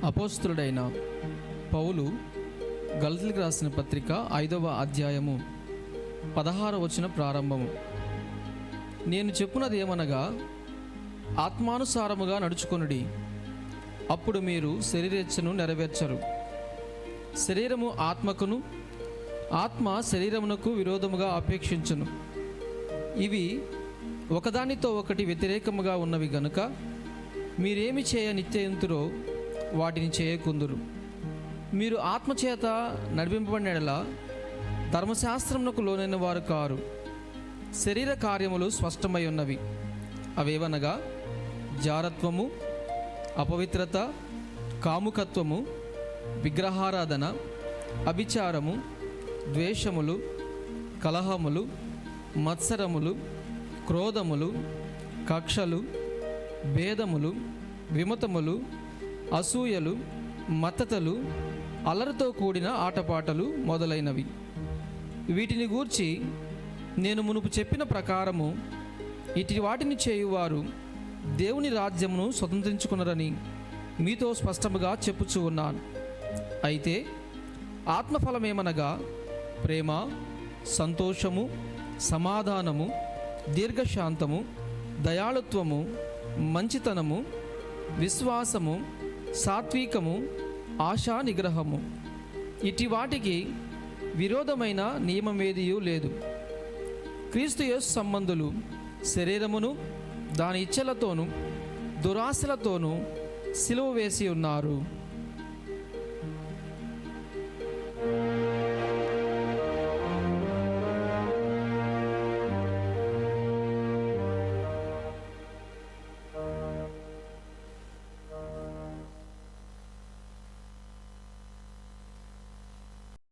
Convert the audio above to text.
అపోస్తలుడైన పౌలు గలతీయులకు రాసిన పత్రిక 5వ అధ్యాయము 16వ వచనం ప్రారంభము. నేను చెప్పున్నది ఏమనగా, ఆత్మానుసారముగా నడుచుకొనుడి, అప్పుడు మీరు శరీరేచ్ఛను నెరవేర్చరు. శరీరము ఆత్మకును, ఆత్మ శరీరమునకు విరోధముగా అపేక్షించును. ఇవి ఒకదానితో ఒకటి వ్యతిరేకముగా ఉన్నవి గనుక మీరేమి చేయ నిశ్చయింతురో వాటిని చేయకుందురు. మీరు ఆత్మచేత నడిపింపబడిన యెడల ధర్మశాస్త్రమునకు లోనైన వారు కారు. శరీర కార్యములు స్పష్టమై ఉన్నవి. అవేవనగా జారత్వము, అపవిత్రత, కాముకత్వము, విగ్రహారాధన, అభిచారము, ద్వేషములు, కలహములు, మత్సరములు, క్రోధములు, కక్షలు, భేదములు, విమతములు, అసూయలు, మత్తతలు, అల్లరితో కూడిన ఆటపాటలు మొదలైనవి. వీటిని గూర్చి నేను మునుపు చెప్పిన ప్రకారము ఇటు వాటిని చేయువారు దేవుని రాజ్యమును స్వతంత్రించుకున్నారని మీతో స్పష్టముగా చెప్పుచూ ఉన్నాను. అయితే ఆత్మఫలమేమనగా ప్రేమ, సంతోషము, సమాధానము, దీర్ఘశాంతము, దయాళుత్వము, మంచితనము, విశ్వాసము, సాత్వికము, ఆశా నిగ్రహము. ఇటు వాటికి విరోధమైన నియమమేదియూ లేదు. క్రీస్తు యేసు సంబంధులు శరీరమును దాని ఇచ్చలతోనూ దురాశలతోనూ సిలువ వేసి ఉన్నారు.